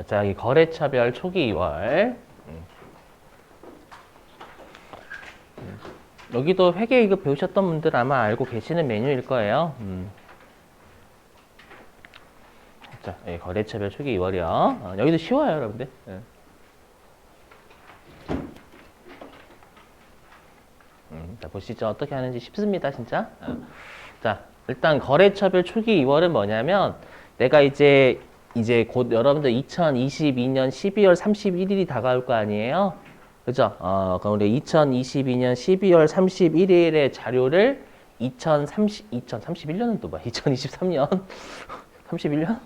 자, 이 거래처별 초기 2월. 여기도 회계이급 배우셨던 분들 아마 알고 계시는 메뉴일 거예요. 자, 예, 거래처별 초기 2월이요. 여기도 쉬워요, 여러분들. 예. 자, 보시죠. 어떻게 하는지 쉽습니다, 진짜. 자, 일단 거래처별 초기 2월은 뭐냐면 내가 이제 곧 여러분들 2022년 12월 31일이 다가올 거 아니에요? 그죠? 그럼 우리 2022년 12월 31일의 자료를 2031년은 또 뭐야? 2023년? 31년?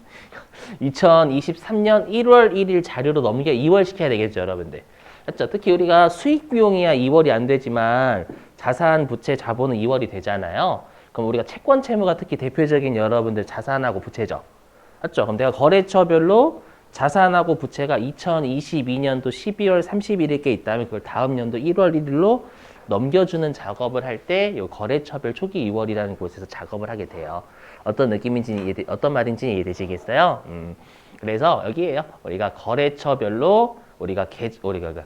2023년 1월 1일 자료로 넘겨 2월 시켜야 되겠죠, 여러분들. 맞죠? 특히 우리가 수익 비용이야 2월이 안 되지만 자산, 부채, 자본은 2월이 되잖아요. 그럼 우리가 채권 채무가 특히 대표적인 여러분들 자산하고 부채죠. 맞죠? 그럼 내가 거래처별로 자산하고 부채가 2022년도 12월 31일께 있다면 그걸 다음 연도 1월 1일로 넘겨주는 작업을 할 때 이 거래처별 초기 2월이라는 곳에서 작업을 하게 돼요. 어떤 느낌인지 어떤 말인지 이해되시겠어요? 그래서 여기에요. 우리가 거래처별로 우리가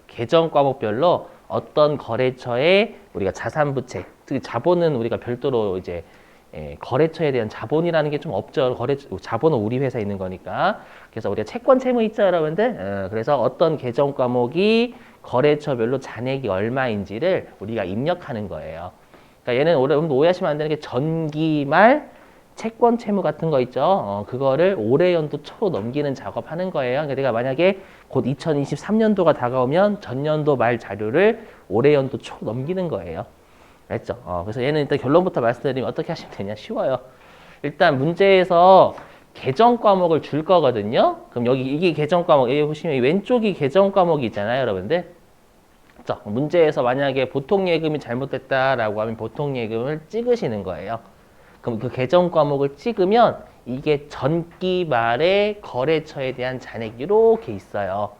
계정 과목별로 어떤 거래처에 우리가 자산 부채, 특히 자본은 우리가 별도로 이제 거래처에 대한 자본이라는 게 좀 없죠. 자본은 우리 회사에 있는 거니까. 그래서 우리가 채권 채무 있죠, 여러분들. 그래서 어떤 계정 과목이 거래처별로 잔액이 얼마인지를 우리가 입력하는 거예요. 그러니까 얘는 여러분들 오해하시면 안 되는 게 전기말 채권 채무 같은 거 있죠. 그거를 올해 연도 초로 넘기는 작업하는 거예요. 그러니까 내가 만약에 곧 2023년도가 다가오면 전년도 말 자료를 올해 연도 초로 넘기는 거예요. 알죠? 그래서 얘는 일단 결론부터 말씀드리면 어떻게 하시면 되냐? 쉬워요. 일단 문제에서 계정 과목을 줄 거거든요. 그럼 여기 이게 계정 과목, 여기 보시면 왼쪽이 계정 과목이 있잖아요, 여러분들. 그렇죠? 문제에서 만약에 보통 예금이 잘못됐다라고 하면 보통 예금을 찍으시는 거예요. 그럼 그 계정 과목을 찍으면 이게 전기 말에 거래처에 대한 잔액이 이렇게 있어요.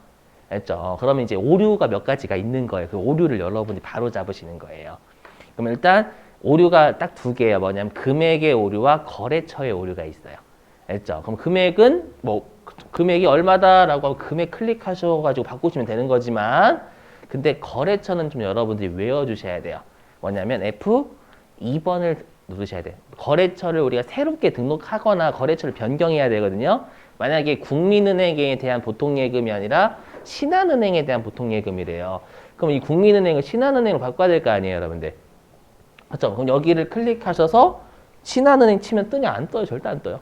알죠? 그러면 이제 오류가 몇 가지가 있는 거예요. 그 오류를 여러분이 바로 잡으시는 거예요. 그럼 일단 오류가 딱 두 개예요. 뭐냐면 금액의 오류와 거래처의 오류가 있어요. 알죠? 그럼 금액은 금액이 얼마다라고 하면 금액 클릭하셔가지고 바꾸시면 되는 거지만 근데 거래처는 좀 여러분들이 외워주셔야 돼요. 뭐냐면 F2번을 누르셔야 돼요. 거래처를 우리가 새롭게 등록하거나 거래처를 변경해야 되거든요. 만약에 국민은행에 대한 보통예금이 아니라 신한은행에 대한 보통예금이래요. 그럼 이 국민은행을 신한은행으로 바꿔야 될 거 아니에요, 여러분들. 그렇죠? 그럼 여기를 클릭하셔서 신한은행 치면 뜨냐? 안 떠요. 절대 안 떠요.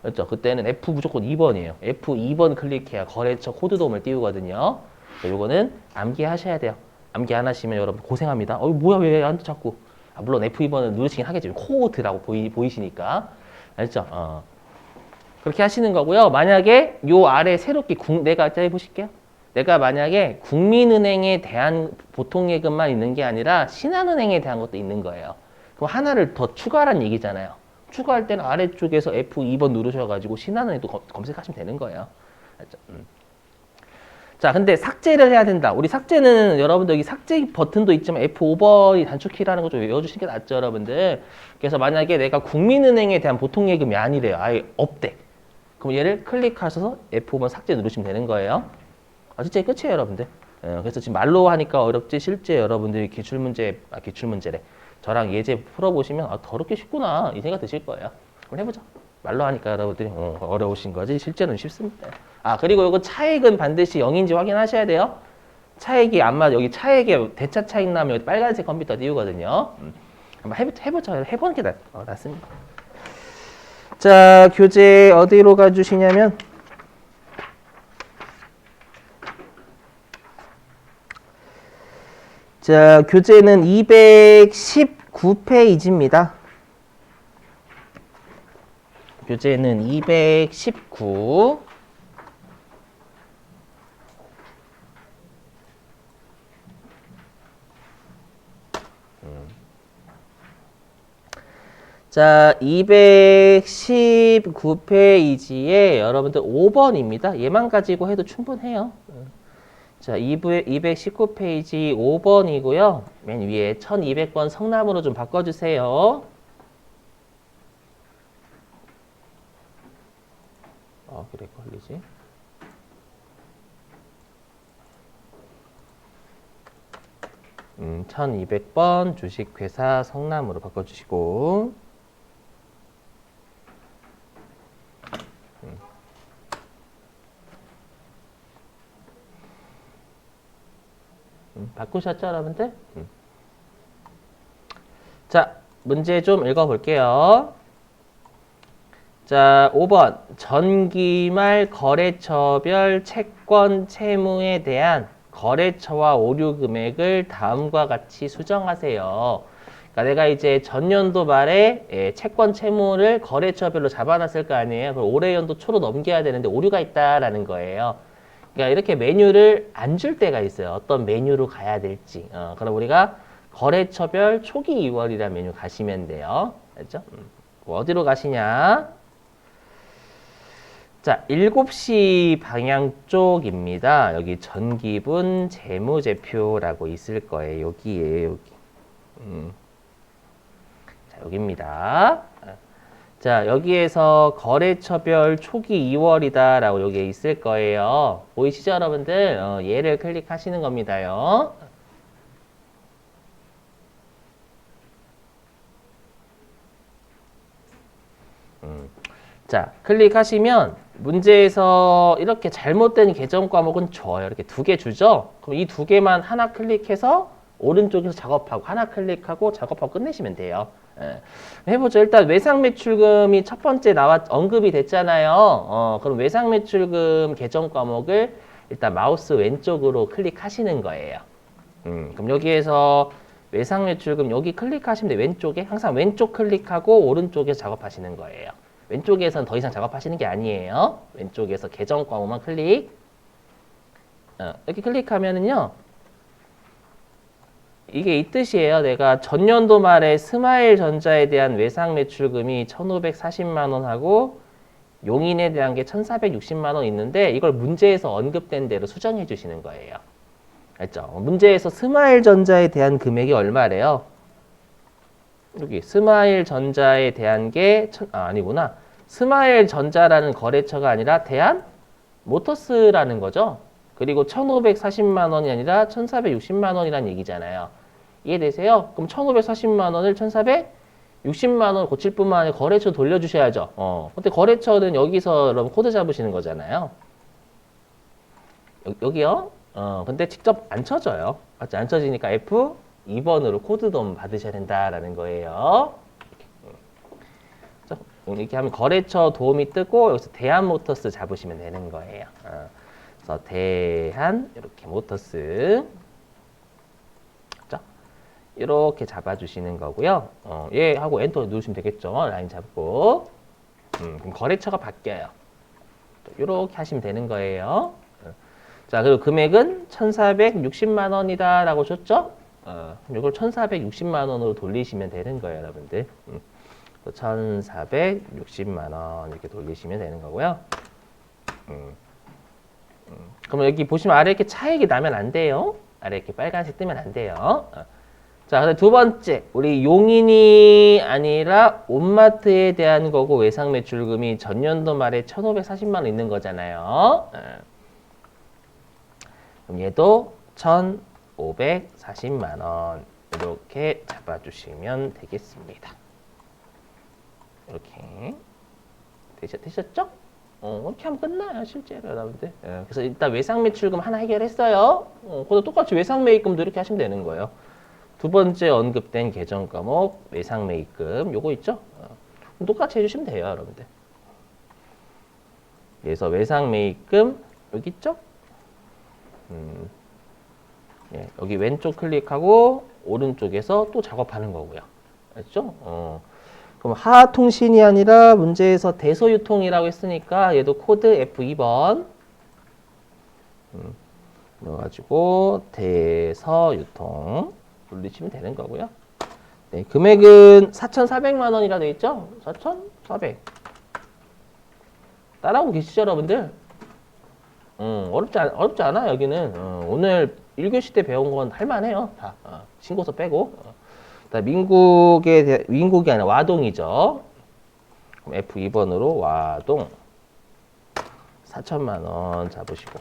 그렇죠? 그때는 F 무조건 2번이에요. F2번 클릭해야 거래처 코드 도움을 띄우거든요. 요거는 암기하셔야 돼요. 암기 안 하시면 여러분 고생합니다. 뭐야 왜 안 떠 자꾸. 물론 F2번을 누르시긴 하겠지만 코드라고 보이시니까. 알죠? 그렇게 하시는 거고요. 만약에 요 아래 새롭게 내가 해보실게요. 내가 만약에 국민은행에 대한 보통예금만 있는 게 아니라 신한은행에 대한 것도 있는 거예요. 그럼 하나를 더 추가하라는 얘기잖아요. 추가할 때는 아래쪽에서 F2번 누르셔가지고 신한은행도 검색하시면 되는 거예요. 알죠? 자, 근데 삭제를 해야 된다. 우리 삭제는 여러분들 여기 삭제 버튼도 있지만 F5번이 단축키라는 거 좀 외워주시는 게 낫죠, 여러분들. 그래서 만약에 내가 국민은행에 대한 보통예금이 아니래요. 아예 없대. 그럼 얘를 클릭하셔서 F5번 삭제 누르시면 되는 거예요. 진짜 끝이에요, 여러분들. 그래서 지금 말로 하니까 어렵지 실제 여러분들이 기출문제래. 저랑 예제 풀어보시면 더럽게 쉽구나 이 생각 드실 거예요. 한번 해보자. 말로 하니까 여러분들이 어려우신 거지 실제는 쉽습니다. 그리고 이거 차액은 반드시 0인지 확인하셔야 돼요. 차액이 아마 여기 차액에 대차 차익 나면 여기 빨간색 컴퓨터 띄우거든요. 한번 해보자. 해보는 게 낫습니다. 자, 교재 어디로 가주시냐면 자, 교재는 219페이지입니다. 교재는 219. 자, 219페이지에 여러분들 5번입니다. 얘만 가지고 해도 충분해요. 자, 219페이지 5번이고요. 맨 위에 1200번 성남으로 좀 바꿔주세요. 그래, 걸리지. 1200번 주식회사 성남으로 바꿔주시고 바꾸셨죠, 여러분들? 자, 문제 좀 읽어볼게요. 자, 5번. 전기말 거래처별 채권 채무에 대한 거래처와 오류 금액을 다음과 같이 수정하세요. 그러니까 내가 이제 전년도 말에 채권 채무를 거래처별로 잡아놨을 거 아니에요. 그럼 올해 연도 초로 넘겨야 되는데 오류가 있다라는 거예요. 그러니까 이렇게 메뉴를 안 줄 때가 있어요. 어떤 메뉴로 가야 될지. 그럼 우리가 거래처별 초기 2월이라는 메뉴 가시면 돼요. 알죠? 어디로 가시냐? 자, 7시 방향 쪽입니다. 여기 전기분 재무제표라고 있을 거예요. 여기에요, 여기. 자, 여기입니다. 자, 여기에서 거래처별 초기 2월이다라고 여기에 있을 거예요. 보이시죠, 여러분들? 얘를 클릭하시는 겁니다요. 자, 클릭하시면 문제에서 이렇게 잘못된 계정 과목은 줘요. 이렇게 2개 주죠? 그럼 이 2개만 하나 클릭해서 오른쪽에서 작업하고 하나 클릭하고 작업하고 끝내시면 돼요. 해보죠. 일단 외상매출금이 첫 번째 언급이 됐잖아요. 그럼 외상매출금 계정 과목을 일단 마우스 왼쪽으로 클릭하시는 거예요. 그럼 여기에서 외상매출금 여기 클릭하시면 돼요. 왼쪽에 항상 왼쪽 클릭하고 오른쪽에서 작업하시는 거예요. 왼쪽에서는 더 이상 작업하시는 게 아니에요. 왼쪽에서 계정 과목만 클릭. 이렇게 클릭하면은요. 이게 이 뜻이에요. 내가 전년도 말에 스마일전자에 대한 외상 매출금이 1,540만 원 하고 용인에 대한 게 1,460만 원 있는데 이걸 문제에서 언급된 대로 수정해 주시는 거예요. 알죠? 문제에서 스마일전자에 대한 금액이 얼마래요? 여기 스마일전자에 대한 게 아니구나. 스마일전자라는 거래처가 아니라 대한모터스라는 거죠. 그리고 1,540만 원이 아니라 1,460만 원이라는 얘기잖아요. 이해되세요? 그럼 1,540만 원을 1,460만 원 고칠 뿐만 아니라 거래처 돌려주셔야죠. 근데 거래처는 여기서 여러분 코드 잡으시는 거잖아요. 여기요? 근데 직접 안 쳐져요. 맞지? 안 쳐지니까 F2번으로 코드도 받으셔야 된다라는 거예요. 이렇게 하면 거래처 도움이 뜨고 여기서 대한모터스 잡으시면 되는 거예요. 그래서 대한 이렇게 모터스 이렇게 잡아주시는 거고요. 얘 하고 엔터 누르시면 되겠죠. 라인 잡고 그럼 거래처가 바뀌어요. 이렇게 하시면 되는 거예요. 자, 그리고 금액은 1,460만 원이다 라고 줬죠? 이걸 1,460만 원으로 돌리시면 되는 거예요, 여러분들. 1,460만 원 이렇게 돌리시면 되는 거고요. 그럼 여기 보시면 아래 이렇게 차액이 나면 안 돼요. 아래 이렇게 빨간색 뜨면 안 돼요. 자, 근데 두 번째, 우리 용인이 아니라 온마트에 대한 거고 외상 매출금이 전년도 말에 1,540만 원 있는 거잖아요. 그럼 얘도 1,540만 원 이렇게 잡아주시면 되겠습니다. 이렇게 되셨죠? 이렇게 하면 끝나요, 실제로 여러분들. 그래서 일단 외상 매출금 하나 해결했어요. 그래도 똑같이 외상 매입금도 이렇게 하시면 되는 거예요. 두 번째 언급된 계정 과목 외상 매입금 요거 있죠? 똑같이 해주시면 돼요, 여러분들. 그래서 외상 매입금 여기 있죠? 예, 여기 왼쪽 클릭하고 오른쪽에서 또 작업하는 거고요. 알죠? 그럼 하통신이 아니라 문제에서 대소유통이라고 했으니까 얘도 코드 F2번 넣어가지고 대서유통 돌리시면 되는 거고요. 네, 금액은 4,400만 원이라 되어 있죠? 4,400. 따라하고 계시죠, 여러분들? 어렵지 않아, 여기는. 오늘 1교시 때 배운 건 할만해요, 다. 신고서 빼고. 민국이 아니라 와동이죠. 그럼 F2번으로 와동. 4천만 원 잡으시고.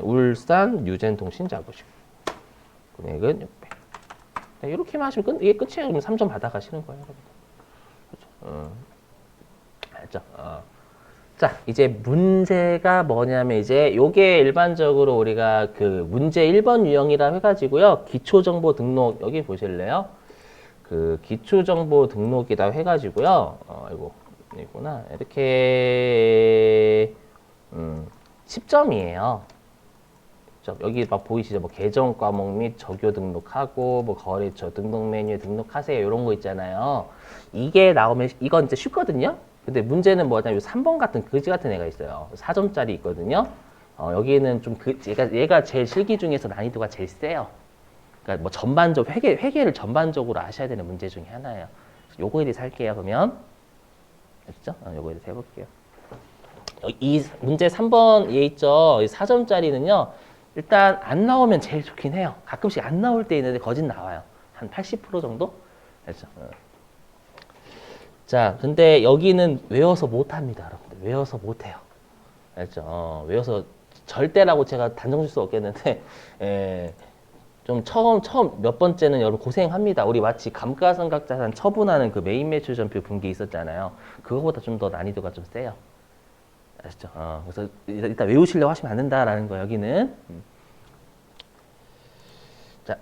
울산 유젠통신 잡으시고. 금액은 600. 이렇게만 하시면 이게 끝이에요. 그럼 3점 받아가시는 거예요, 여러분. 그렇죠? 알죠? 자, 이제 문제가 뭐냐면 이제 요게 일반적으로 우리가 그 문제 1번 유형이라 해가지고요. 기초정보 등록 여기 보실래요? 그 기초정보 등록이다 해가지고요. 이구나. 이렇게 10점이에요. 여기 막 보이시죠? 뭐 계정 과목 및 적요 등록하고 뭐 거래처 등록 메뉴 등록하세요. 이런 거 있잖아요. 이게 나오면 이건 이제 쉽거든요. 근데 문제는 뭐냐면 3번 같은 그지 같은 애가 있어요. 4점짜리 있거든요. 여기는 좀 얘가 제일 실기 중에서 난이도가 제일 세요. 그러니까 뭐 전반적 회계를 전반적으로 아셔야 되는 문제 중에 하나예요. 요거에 대해서 할게요. 그러면 알죠? 요거에 대해서 해볼게요. 이 문제 3번 얘 있죠? 4점짜리는요. 일단 안 나오면 제일 좋긴 해요. 가끔씩 안 나올 때 있는데 거진 나와요. 한 80% 정도? 알죠? 자, 근데 여기는 외워서 못합니다, 여러분들. 외워서 못해요. 알죠? 외워서 절대라고 제가 단정 줄 수 없겠는데, 좀 처음 몇 번째는 여러분 고생합니다. 우리 마치 감가상각자산 처분하는 그 메인 매출전표 분기 있었잖아요. 그거보다 좀 더 난이도가 좀 세요. 아시죠? 그래서 일단 외우시려고 하시면 안 된다라는 거 여기는. 자.